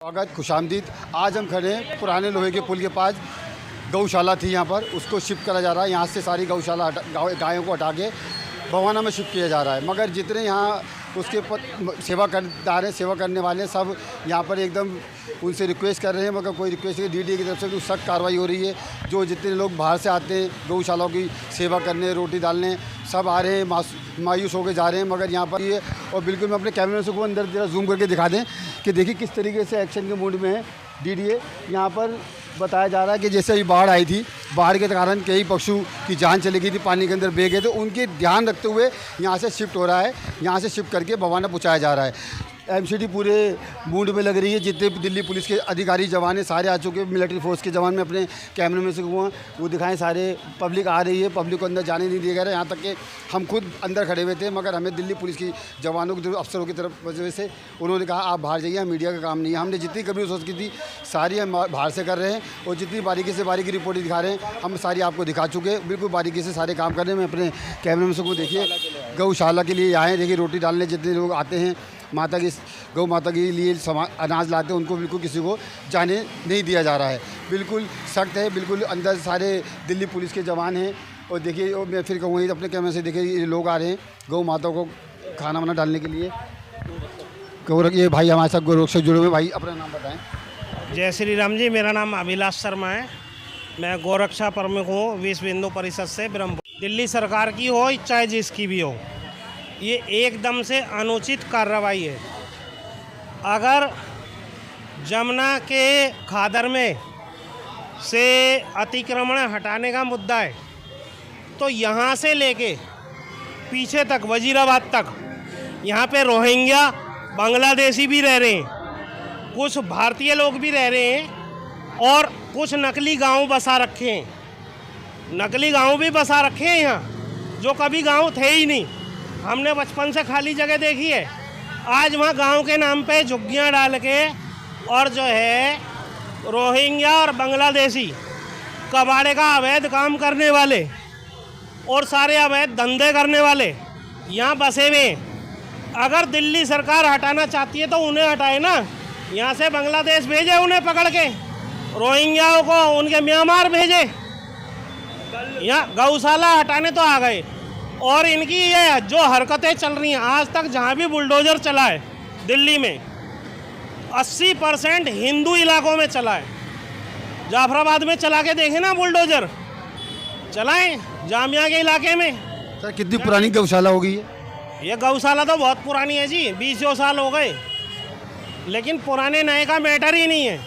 स्वागत खुशामदीद। आज हम खड़े हैं पुराने लोहे के पुल के पास। गौशाला थी यहाँ पर, उसको शिफ्ट करा जा रहा है। यहाँ से सारी गौशाला गायों को हटा के बवाना में शिफ्ट किया जा रहा है। मगर जितने यहाँ उसके सेवा करने वाले सब यहाँ पर एकदम उनसे रिक्वेस्ट कर रहे हैं, मगर कोई रिक्वेस्ट नहीं। डीडी की तरफ से तो सख्त कार्रवाई हो रही है। जो जितने लोग बाहर से आते हैं गौशालाओं की सेवा करने, रोटी डालने, सब आ रहे हैं, मायूस होकर जा रहे हैं। मगर यहाँ पर ये और बिल्कुल मैं अपने कैमरे से को अंदर जरा जूम करके दिखा दें कि देखिए किस तरीके से एक्शन के मूड में है डीडीए। यहाँ पर बताया जा रहा है कि जैसे अभी बाढ़ आई थी, बाढ़ के कारण कई पशु की जान चली गई थी, पानी के अंदर बह गए, तो उनके ध्यान रखते हुए यहाँ से शिफ्ट हो रहा है। यहाँ से शिफ्ट करके बवाना पहुँचाया जा रहा है। एमसीडी पूरे मूड में लग रही है। जितने दिल्ली पुलिस के अधिकारी जवान हैं सारे आ चुके हैं। मिलिट्री फोर्स के जवान में अपने कैमरे में से वो दिखाएं, सारे पब्लिक आ रही है। पब्लिक को अंदर जाने नहीं दिया गया। यहाँ तक कि हम खुद अंदर खड़े हुए थे, मगर हमें दिल्ली पुलिस की जवानों की अफसरों की तरफ वजह से उन्होंने कहा आप बाहर जाइए, मीडिया का काम नहीं है। हमने जितनी कभी सोच की थी सारी हम बाहर से कर रहे हैं, और जितनी बारीकी से बारीकी रिपोर्ट दिखा रहे हैं हम सारी आपको दिखा चुके हैं। बिल्कुल बारीकी से सारे काम कर रहे हैं। मैं अपने कैमरे में से को देखिए गौशाला के लिए आए, देखिए रोटी डालने जितने लोग आते हैं, माता की गौ माता के लिए अनाज लाते हैं, उनको बिल्कुल किसी को जाने नहीं दिया जा रहा है। बिल्कुल सख्त है। बिल्कुल अंदर सारे दिल्ली पुलिस के जवान हैं। और देखिए और मैं फिर कहूँगी अपने कैमरे से देखिए ये लोग आ रहे हैं गौ माता को खाना वाना डालने के लिए। ये भाई हमारे साथ गोरख से जुड़े हुए। भाई अपना नाम बताएं। जय श्री राम जी। मेरा नाम अभिलाष शर्मा है। मैं गोरक्षा प्रमुख हूँ विश्व हिंदू परिषद से ब्रह्मपुर। दिल्ली सरकार की हो चाहे जिसकी भी हो, ये एकदम से अनुचित कार्रवाई है। अगर जमुना के खादर में से अतिक्रमण हटाने का मुद्दा है तो यहाँ से लेके पीछे तक वजीराबाद तक यहाँ पे रोहिंग्या बांग्लादेशी भी रह रहे हैं, कुछ भारतीय लोग भी रह रहे हैं, और कुछ नकली गांव बसा रखे हैं। नकली गांव भी बसा रखे हैं यहाँ, जो कभी गांव थे ही नहीं। हमने बचपन से खाली जगह देखी है। आज वहाँ गांव के नाम पे झुग्गियाँ डाल के और जो है रोहिंग्या और बांग्लादेशी कबाड़े का अवैध काम करने वाले और सारे अवैध धंधे करने वाले यहाँ बसे हुए हैं। अगर दिल्ली सरकार हटाना चाहती है तो उन्हें हटाए ना, यहाँ से बांग्लादेश भेजे उन्हें पकड़ के, रोहिंग्याओं को उनके म्यांमार भेजे। यहाँ गौशाला हटाने तो आ गए। और इनकी ये जो हरकतें चल रही हैं, आज तक जहाँ भी बुलडोज़र चला है दिल्ली में 80% हिंदू इलाकों में चला है। जाफराबाद में चला के देखें ना बुलडोज़र, चलाएं जामिया के इलाके में। सर कितनी पुरानी गौशाला होगी ये? ये गौशाला तो बहुत पुरानी है जी, 20 साल हो गए। लेकिन पुराने नए का मैटर ही नहीं है।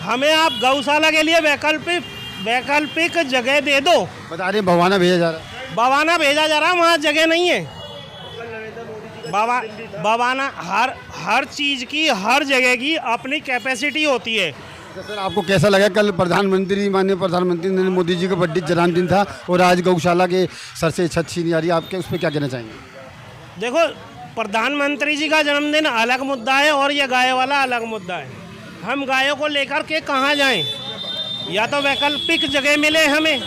हमें आप गौशाला के लिए वैकल्पिक जगह दे दो। बता रहे बवाना भेजा जा रहा है। बवाना भेजा जा रहा है, वहाँ जगह नहीं है। बवाना हर चीज़ की, हर जगह की अपनी कैपेसिटी होती है। तो सर आपको कैसा लगा? कल माननीय प्रधानमंत्री नरेंद्र मोदी जी का बर्थडे जन्मदिन था और आज गौशाला के सर से छत छीनी जा रही है, आपके उस पर क्या कहना चाहेंगे? देखो, प्रधानमंत्री जी का जन्मदिन अलग मुद्दा है और ये गाय वाला अलग मुद्दा है। हम गायों को लेकर के कहाँ जाएं? या तो वैकल्पिक जगह मिले हमें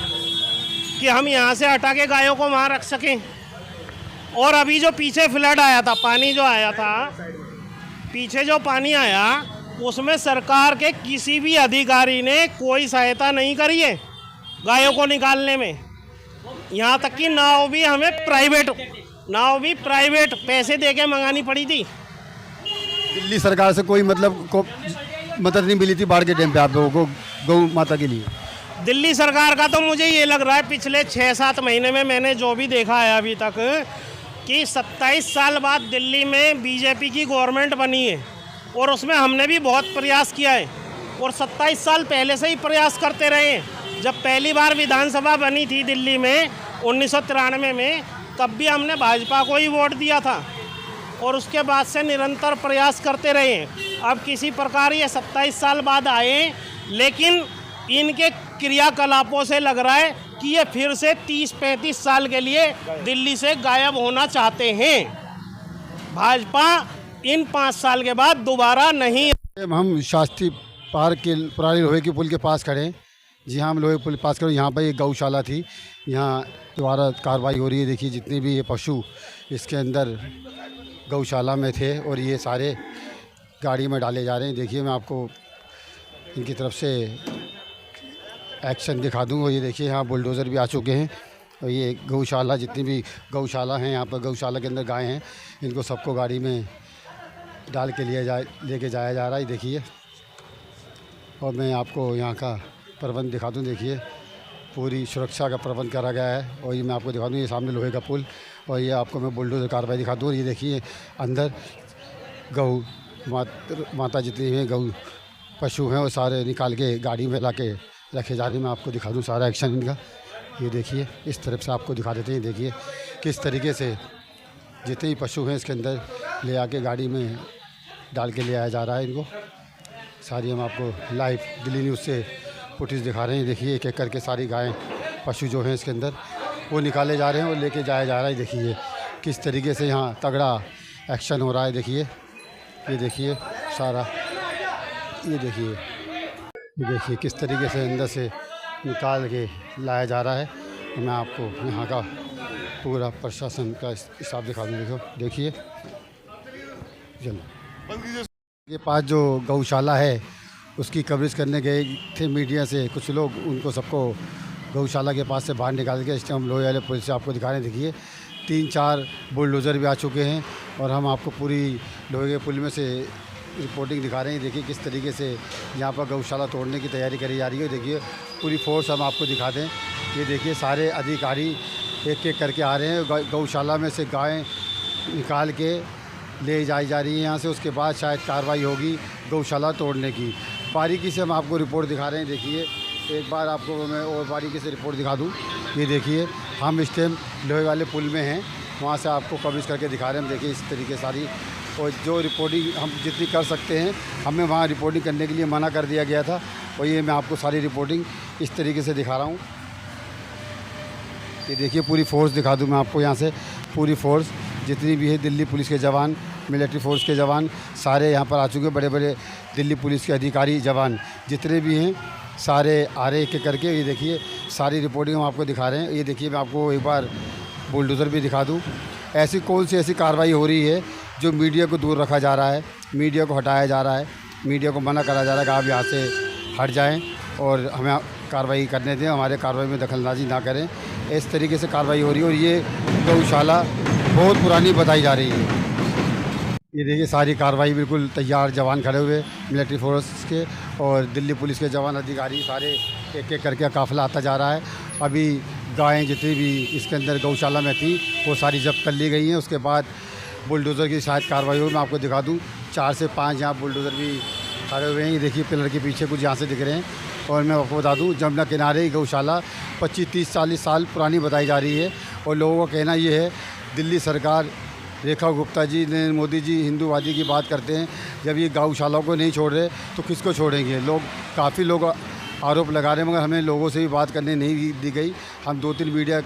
कि हम यहाँ से हटा के गायों को वहाँ रख सकें। और अभी जो पीछे फ्लड आया था, पानी जो आया था, पीछे जो पानी आया उसमें सरकार के किसी भी अधिकारी ने कोई सहायता नहीं करी है गायों को निकालने में। यहाँ तक कि नाव भी हमें प्राइवेट पैसे दे के मंगानी पड़ी थी। दिल्ली सरकार से कोई मदद नहीं मिली थी बाढ़ के टाइम पे आप लोगों को गौ माता के लिए? दिल्ली सरकार का तो मुझे ये लग रहा है पिछले 6-7 महीने में मैंने जो भी देखा है अभी तक कि 27 साल बाद दिल्ली में बीजेपी की गवर्नमेंट बनी है, और उसमें हमने भी बहुत प्रयास किया है। और 27 साल पहले से ही प्रयास करते रहे हैं। जब पहली बार विधानसभा बनी थी दिल्ली में 1993 में, तब भी हमने भाजपा को ही वोट दिया था, और उसके बाद से निरंतर प्रयास करते रहे हैं। अब किसी प्रकार ये 27 साल बाद आए, लेकिन इनके क्रियाकलापों से लग रहा है कि ये फिर से 30-35 साल के लिए दिल्ली से गायब होना चाहते हैं। भाजपा इन 5 साल के बाद दोबारा नहीं। हम शास्त्री पार्क के पुराने लोहे के पुल के पास खड़े हैं। जी हाँ, हम लोहे पुल के पास खड़े। यहाँ पर एक गौशाला थी, यहाँ दोबारा कार्रवाई हो रही है। देखिए जितने भी ये पशु इसके अंदर गौशाला में थे और ये सारे गाड़ी में डाले जा रहे हैं। देखिए मैं आपको इनकी तरफ से एक्शन दिखा दूँ। और ये देखिए यहाँ बुलडोज़र भी आ चुके हैं। और ये गौशाला, जितनी भी गौशाला हैं यहाँ पर, गौशाला के अंदर गाय हैं, इनको सबको गाड़ी में डाल के लेके जाया जा रहा है। देखिए, और मैं आपको यहाँ का प्रबंध दिखा दूँ। देखिए पूरी सुरक्षा का प्रबंध करा गया है। और ये मैं आपको दिखा दूँ, ये सामने लोहे का पुल, और ये आपको मैं बुलडोज़र कार्रवाई दिखा दूँ। और ये देखिए अंदर गौ माता जितनी हैं गौ पशु हैं वो सारे निकाल के गाड़ी में ला के रखे जा रहे हैं। मैं आपको दिखा दूँ सारा एक्शन इनका। ये देखिए इस तरफ से आपको दिखा देते हैं। देखिए किस तरीके से जितने भी पशु हैं इसके अंदर ले आके गाड़ी में डाल के ले आया जा रहा है इनको। सारी हम आपको लाइव दिल्ली न्यूज़ से फुटेज दिखा रहे हैं। देखिए एक एक करके सारी गायें, पशु जो हैं इसके अंदर वो निकाले जा रहे हैं और लेके जाया जा रहा है। देखिए किस तरीके से यहाँ तगड़ा एक्शन हो रहा है। देखिए ये देखिए सारा, ये देखिए किस तरीके से अंदर से निकाल के लाया जा रहा है। तो मैं आपको यहाँ का पूरा प्रशासन का हिसाब दिखा दूँ। देखिए चलो, ये पास जो गौशाला है उसकी कवरेज करने गए थे मीडिया से कुछ लोग, उनको सबको गौशाला के पास से बाहर निकाल के इस टाइम लोहे वाले पुल से आपको दिखा रहे हैं। देखिए 3-4 बुलडोज़र भी आ चुके हैं और हम आपको पूरी लोहे के पुल में से रिपोर्टिंग दिखा रहे हैं। देखिए किस तरीके से यहाँ पर गौशाला तोड़ने की तैयारी करी जा रही है। देखिए पूरी फोर्स हम आपको दिखा दें। ये देखिए सारे अधिकारी एक एक करके आ रहे हैं। गौशाला में से गायें निकाल के ले जाई जा रही है यहाँ से। उसके बाद शायद कार्रवाई होगी गौशाला तोड़ने की। बारीकी से हम आपको रिपोर्ट दिखा रहे हैं। देखिए एक बार आपको मैं और बारीकी से रिपोर्ट दिखा दूँ। ये देखिए हम इस टाइम लोहे वाले पुल में हैं, वहाँ से आपको कवरेज करके दिखा रहे हैं। हम देखिए इस तरीके सारी, और जो रिपोर्टिंग हम जितनी कर सकते हैं, हमें वहाँ रिपोर्टिंग करने के लिए मना कर दिया गया था। और ये मैं आपको सारी रिपोर्टिंग इस तरीके से दिखा रहा हूँ। ये देखिए पूरी फोर्स दिखा दूँ मैं आपको यहाँ से। पूरी फोर्स जितनी भी है, दिल्ली पुलिस के जवान, मिलिट्री फोर्स के जवान सारे यहाँ पर आ चुके हैं। बड़े बड़े दिल्ली पुलिस के अधिकारी जवान जितने भी हैं सारे आ रहे एक एक करके। ये देखिए सारी रिपोर्टिंग हम आपको दिखा रहे हैं। ये देखिए मैं आपको एक बार बुलडोज़र भी दिखा दूँ। ऐसी कौन सी ऐसी कार्रवाई हो रही है जो मीडिया को दूर रखा जा रहा है, मीडिया को हटाया जा रहा है, मीडिया को मना करा जा रहा है कि आप यहाँ से हट जाएँ और हमें कार्रवाई करने दें, हमारे कार्रवाई में दखलंदाजी ना करें। इस तरीके से कार्रवाई हो रही है। और ये गौशाला बहुत पुरानी बताई जा रही है। ये देखिए सारी कार्रवाई बिल्कुल तैयार, जवान खड़े हुए मिलिट्री फोर्स के और दिल्ली पुलिस के जवान अधिकारी सारे एक एक करके काफ़िला आता जा रहा है। अभी गायें जितनी भी इसके अंदर गौशाला में थी वो सारी जब्त कर ली गई हैं। उसके बाद बुलडोज़र की शायद कार्रवाई हो। मैं आपको दिखा दूँ 4 से 5 यहाँ बुलडोज़र भी खड़े हुए हैं। ये देखिए पिलर के पीछे कुछ यहाँ से दिख रहे हैं। और मैं आपको बता दूँ जमुना किनारे गौशाला 25-30-40 साल पुरानी बताई जा रही है। और लोगों का कहना ये है, दिल्ली सरकार, रेखा गुप्ता जी, नरेंद्र मोदी जी हिंदूवादी की बात करते हैं, जब ये गौशालाओं को नहीं छोड़ रहे तो किसको छोड़ेंगे। लोग, काफ़ी लोग आरोप लगा रहे हैं, मगर हमें लोगों से भी बात करने नहीं दी गई। हम 2-3 मीडिया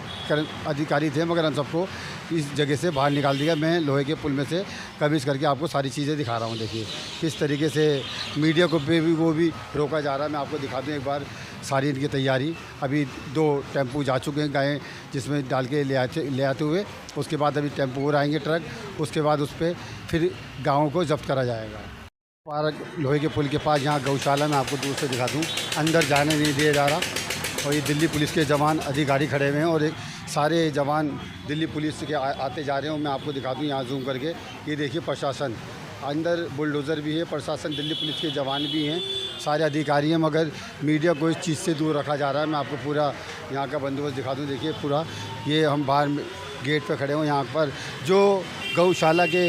अधिकारी थे, मगर हम सबको इस जगह से बाहर निकाल दिया। मैं लोहे के पुल में से कवरेज करके आपको सारी चीज़ें दिखा रहा हूँ। देखिए किस तरीके से मीडिया को वो भी रोका जा रहा है। मैं आपको दिखा दूँ एक बार सारी इनकी तैयारी। अभी 2 टेम्पू जा चुके हैं गायें जिसमें डाल के ले आते हुए। उसके बाद अभी टेम्पू और आएंगे ट्रक, उसके बाद उस पर फिर गाँवों को जब्त करा जाएगा। पार्क लोहे के पुल के पास यहाँ गौशाला में आपको दूर से दिखा दूँ, अंदर जाने नहीं दिया जा रहा। और ये दिल्ली पुलिस के जवान अधिकारी खड़े हुए हैं और एक सारे जवान दिल्ली पुलिस के आते जा रहे हैं। मैं आपको दिखा दूँ यहाँ जूम करके। ये देखिए प्रशासन, अंदर बुलडोज़र भी है, प्रशासन, दिल्ली पुलिस के जवान भी हैं, सारे अधिकारी हैं, मगर मीडिया को इस चीज़ से दूर रखा जा रहा है। मैं आपको पूरा यहाँ का बंदोबस्त दिखा दूँ। देखिए पूरा, ये हम बाहर गेट पर खड़े हुए। यहाँ पर जो गौशाला के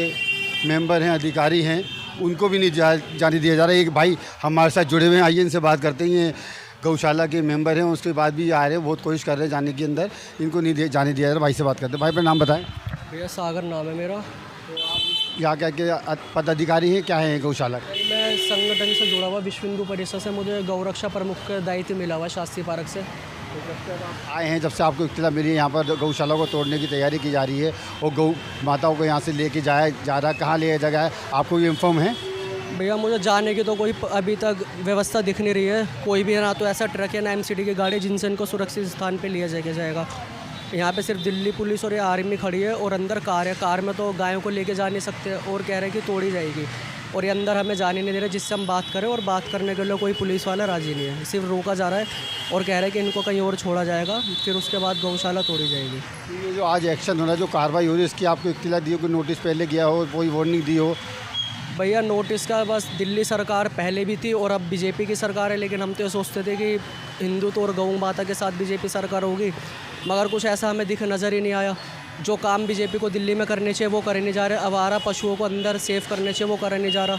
मेंबर हैं, अधिकारी हैं, उनको भी नहीं जाने दिया जा रहा है। एक भाई हमारे साथ जुड़े हुए हैं, आइए इनसे बात करते हैं। ये गौशाला के मेंबर हैं, उसके बाद भी आ रहे हैं, बहुत कोशिश कर रहे हैं जाने के अंदर, इनको नहीं जाने दिया जा रहा। भाई से बात करते हैं। भाई अपना नाम बताएं। भैया सागर नाम है मेरा। तो आप यहाँ क्या के पदाधिकारी हैं, क्या है गौशाला का? मैं संगठन से जुड़ा हुआ विश्व हिंदू परिषद से, मुझे गौरक्षा प्रमुख का दायित्व मिला हुआ शास्त्रीय पार्क से। आए हैं, जब से आपको इत्तला मिली है यहाँ पर गौशाला को तोड़ने की तैयारी की जा रही है और गौ माताओं को यहाँ से लेके जाया जा रहा है, कहाँ ले जाएगा है, आपको ये इन्फॉर्म है? भैया मुझे जाने की तो कोई अभी तक व्यवस्था दिख नहीं रही है। कोई भी ना तो ऐसा ट्रक है ना MCD की गाड़ी जिनसे इनको सुरक्षित स्थान पे लिया जाएगा। यहाँ पे सिर्फ दिल्ली पुलिस और ये आर्मी खड़ी है और अंदर कार है। कार में तो गायों को लेके जा नहीं सकते और कह रहे हैं कि तोड़ी जाएगी। और ये अंदर हमें जाने नहीं दे रहे, जिससे हम बात करें और बात करने के लिए कोई पुलिस वाला राज़ी नहीं है। सिर्फ रोका जा रहा है और कह रहे हैं कि इनको कहीं और छोड़ा जाएगा, फिर उसके बाद गौशाला तोड़ी जाएगी। ये जो आज एक्शन हो रहा है, जो कार्रवाई हो रही है, इसकी आपको इत्तला दी हो, कोई नोटिस पहले गया हो, कोई वार्निंग दी हो? भैया नोटिस का बस दिल्ली सरकार पहले भी थी और अब बीजेपी की सरकार है, लेकिन हम तो ये सोचते थे कि हिंदुत्व और गौ माता के साथ बीजेपी सरकार होगी, मगर कुछ ऐसा हमें नज़र ही नहीं आया। जो काम बीजेपी को दिल्ली में करने चाहिए वो करे नहीं जा रहे, आवारा पशुओं को अंदर सेफ करने चाहिए वो करे नहीं जा रहा,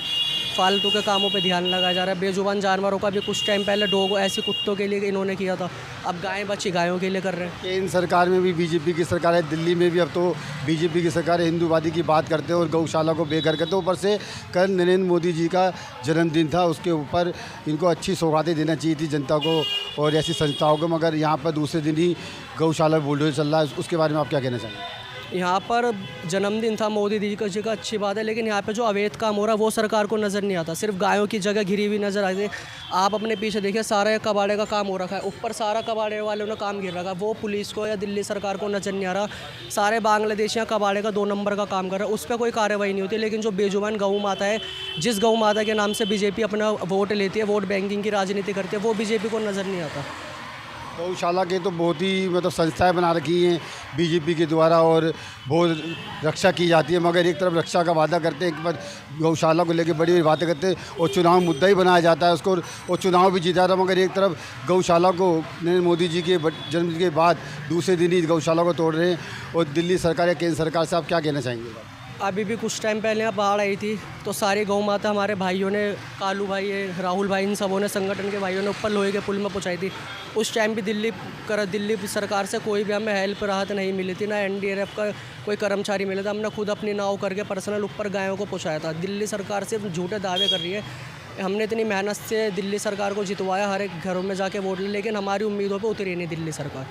फालतू के कामों पे ध्यान लगाया जा रहा है। बेजुबान जानवरों का भी कुछ टाइम पहले डॉग ऐसे कुत्तों के लिए इन्होंने किया था, अब गाय बच्ची गायों के लिए कर रहे हैं। केंद्र सरकार में भी बीजेपी की सरकार है, दिल्ली में भी अब तो बीजेपी की सरकार है, हिंदूवादी की बात करते हैं और गौशाला को बेघर करते हैं। ऊपर से कल नरेंद्र मोदी जी का जन्मदिन था, उसके ऊपर इनको अच्छी सौगातें देना चाहिए थी जनता को और ऐसी संस्थाओं को, मगर यहाँ पर दूसरे दिन ही गौशाला बुलडोजर चल रहा है। उसके बारे में आप क्या कहना चाहेंगे? यहाँ पर जन्मदिन था मोदी जी का अच्छी बात है, लेकिन यहाँ पे जो अवैध काम हो रहा है वो सरकार को नज़र नहीं आता। सिर्फ गायों की जगह घिरी हुई नज़र आती है। आप अपने पीछे देखिए, सारा कबाड़े का काम हो रखा है, ऊपर सारा कबाड़े वालों ने काम घिर रखा है, वो पुलिस को या दिल्ली सरकार को नज़र नहीं आ रहा। सारे बांग्लादेशियाँ कबाड़े का 2 नंबर का काम कर रहे हैं, उस पर कोई कार्रवाई नहीं होती। लेकिन जो बेजुबान गौ माता है, जिस गौ माता के नाम से बीजेपी अपना वोट लेती है, वोट बैंकिंग की राजनीति करती है, वो बीजेपी को नज़र नहीं आता। गौशाला के तो बहुत ही मतलब संस्थाएं बना रखी हैं बीजेपी के द्वारा और बहुत रक्षा की जाती है, मगर एक तरफ रक्षा का वादा करते हैं, एक बार गौशाला को लेकर बड़ी बड़ी बातें करते हैं और चुनाव मुद्दा ही बनाया जाता है उसको, और चुनाव भी जीता था। मगर एक तरफ गौशाला को नरेंद्र मोदी जी के जन्मदिन के बाद दूसरे दिन ही गौशाला को तोड़ रहे हैं। और दिल्ली सरकार या केंद्र सरकार से आप क्या कहना चाहेंगे? अभी भी कुछ टाइम पहले यहाँ बाढ़ आई थी, तो सारी गौ माता हमारे भाइयों ने, कालू भाई है, राहुल भाई, इन सबों ने, संगठन के भाइयों ने ऊपर लोहे के पुल में पहुँचाई थी। उस टाइम भी दिल्ली सरकार से कोई भी हमें हेल्प राहत नहीं मिली थी, ना एनडीआरएफ का कोई कर्मचारी मिला था। हमने खुद अपनी नाव करके पर्सनल ऊपर गायों को पहुँचाया था। दिल्ली सरकार सिर्फ झूठे दावे कर रही है। हमने इतनी मेहनत से दिल्ली सरकार को जितवाया, हर एक घरों में जाके वोट लिए, लेकिन हमारी उम्मीदों पर उतरी नहीं दिल्ली सरकार।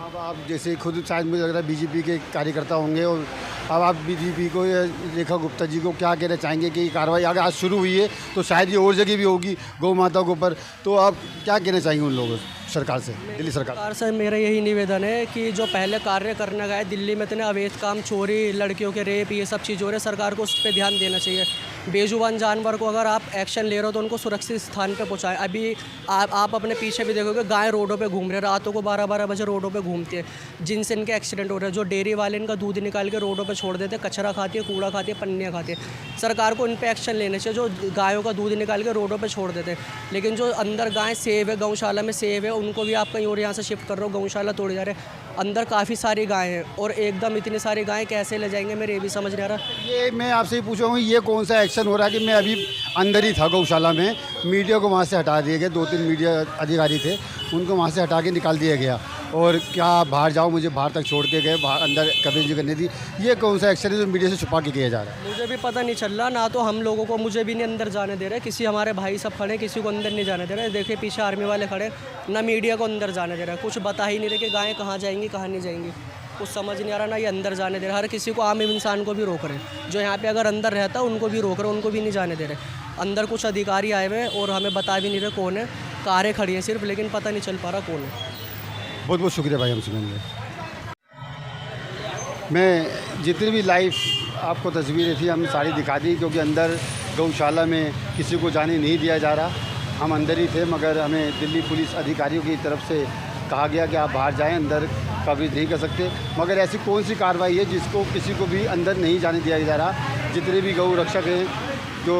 अब आप जैसे खुद शायद मुझे लग रहा है बीजेपी के कार्यकर्ता होंगे, और अब आप बीजेपी को या रेखा गुप्ता जी को क्या कहना चाहेंगे कि कार्रवाई अगर आज शुरू हुई है तो शायद ये और जगह भी होगी गौ माता के ऊपर, तो आप क्या कहना चाहेंगे उन लोगों सरकार से, दिल्ली सरकार से? मेरा यही निवेदन है कि जो पहले कार्य करने गए दिल्ली में, इतने अवैध काम, चोरी, लड़कियों के रेप, ये सब चीज़ हो रही है, सरकार को उस पर ध्यान देना चाहिए। बेजुबान जानवर को अगर आप एक्शन ले रहे हो तो उनको सुरक्षित स्थान पे पहुंचाएं। अभी आप अपने पीछे भी देखोगे, गाय रोडों पे घूम रहे हैं, रातों को 12-12 बजे रोडों पे घूमती है, जिनसे इनके एक्सीडेंट हो रहे हैं। जो डेयरी वाले इनका दूध निकाल के रोडों पे छोड़ देते हैं, कचरा खाती है, कूड़ा खाती है, पन्नियाँ खाती है। सरकार को इन पे एक्शन लेने चाहिए, जो गायों का दूध निकाल के रोडों पर छोड़ देते हैं। लेकिन जो अंदर गाय सेव है, गौशाला में सेव है, उनको भी आप कहीं और यहाँ से शिफ्ट कर रहे हो, गौशाला तोड़े जा रहे हैं। अंदर काफ़ी सारी गायें हैं और एकदम इतनी सारी गायें कैसे ले जाएंगे, मेरे ये भी समझ नहीं आ रहा। ये मैं आपसे ही पूछूँगा, ये कौन सा एक्शन हो रहा है कि मैं अभी अंदर ही था गौशाला में, मीडिया को वहाँ से हटा दिए गए, 2-3 मीडिया अधिकारी थे, उनको वहाँ से हटा के निकाल दिया गया, और क्या बाहर जाओ, मुझे बाहर तक छोड़ के गए, बाहर अंदर कवरेज करने दी। ये कौन सा एक्शन है जो मीडिया से छुपा के किया जा रहा है? मुझे भी पता नहीं चल रहा, ना तो हम लोगों को, मुझे भी नहीं अंदर जाने दे रहे, किसी हमारे भाई सब खड़े, किसी को अंदर नहीं जाने दे रहे। देखिए पीछे आर्मी वाले खड़े, ना मीडिया को अंदर जाने दे रहा है, कुछ बता ही नहीं रहे कि गायें कहाँ जाएंगी, कहाँ नहीं जाएंगी, कुछ समझ नहीं आ रहा। ना ये अंदर जाने दे रहे, हर किसी को, आम इंसान को भी रोक रहे हैं। जो यहाँ पे अगर अंदर रहता है उनको भी रोक रहे, उनको भी नहीं जाने दे रहे। अंदर कुछ अधिकारी आए हुए हैं और हमें बता भी नहीं रहे कौन है, कारें खड़ी हैं सिर्फ, लेकिन पता नहीं चल पा रहा कौन है। बहुत बहुत शुक्रिया भाई, हम सुनेंगे। मैं जितनी भी लाइव आपको तस्वीरें थी हम सारी दिखा दी, क्योंकि अंदर गौशाला में किसी को जाने नहीं दिया जा रहा। हम अंदर ही थे, मगर हमें दिल्ली पुलिस अधिकारियों की तरफ से कहा गया कि आप बाहर जाएं, अंदर कवरेज नहीं कर सकते। मगर ऐसी कौन सी कार्रवाई है जिसको किसी को भी अंदर नहीं जाने दिया जा रहा? जितने भी गौ रक्षक हैं जो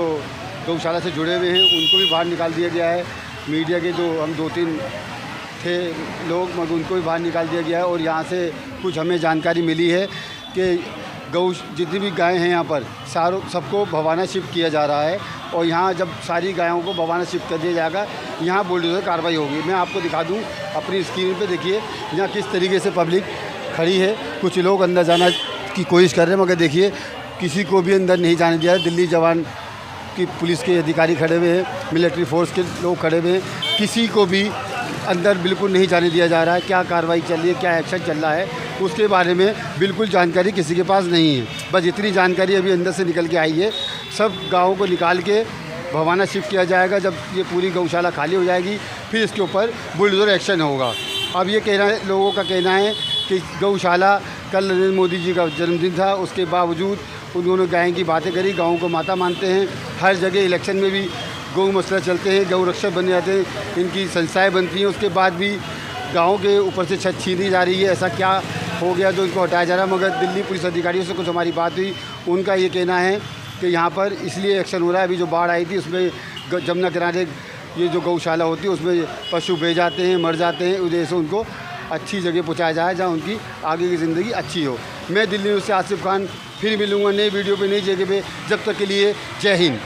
गौशाला से जुड़े हुए हैं उनको भी बाहर निकाल दिया गया है। मीडिया के जो हम 2-3 थे लोग, मगर उनको भी बाहर निकाल दिया गया है। और यहाँ से कुछ हमें जानकारी मिली है कि गौ जितनी भी गायें हैं यहाँ पर सबको भवाना शिफ्ट किया जा रहा है, और यहाँ जब सारी गायों को भवाना शिफ्ट कर दिया जाएगा, यहाँ बुलडोजर कार्रवाई होगी। मैं आपको दिखा दूँ अपनी स्क्रीन पे, देखिए यहाँ किस तरीके से पब्लिक खड़ी है। कुछ लोग अंदर जाना की कोशिश कर रहे हैं, मगर देखिए किसी को भी अंदर नहीं जाने दिया। दिल्ली जवान की पुलिस के अधिकारी खड़े हुए हैं, मिलिट्री फोर्स के लोग खड़े हुए हैं, किसी को भी अंदर बिल्कुल नहीं जाने दिया जा रहा है। क्या कार्रवाई चल रही है, क्या एक्शन चल रहा है, उसके बारे में बिल्कुल जानकारी किसी के पास नहीं है। बस इतनी जानकारी अभी अंदर से निकल के आई है। सब गाँवों को निकाल के भवाना शिफ्ट किया जाएगा। जब ये पूरी गौशाला खाली हो जाएगी फिर इसके ऊपर बुलडोजर एक्शन होगा। अब ये कहना है, लोगों का कहना है कि गौशाला, कल नरेंद्र मोदी जी का जन्मदिन था, उसके बावजूद उन्होंने गाय की बातें करी, गाँव को माता मानते हैं। हर जगह इलेक्शन में भी गौ मसला चलते हैं, गौ रक्षक बन जाते हैं, इनकी संस्थाएं बनती हैं, उसके बाद भी गाँव के ऊपर से छत छीनी जा रही है। ऐसा क्या हो गया जो इनको हटाया जा रहा है? मगर दिल्ली पुलिस अधिकारियों से कुछ हमारी बात हुई, उनका ये कहना है कि यहाँ पर इसलिए एक्शन हो रहा है, अभी जो बाढ़ आई थी उसमें जमुना किनारे ये जो गौशाला होती है उसमें पशु बह जाते हैं, मर जाते हैं, वजह से उनको अच्छी जगह पहुँचाया जाए जहाँ उनकी आगे की ज़िंदगी अच्छी हो। मैं दिल्ली से आसिफ खान फिर मिलूँगा नई वीडियो पे, नई जगह पे। जब तक के लिए जय हिंद।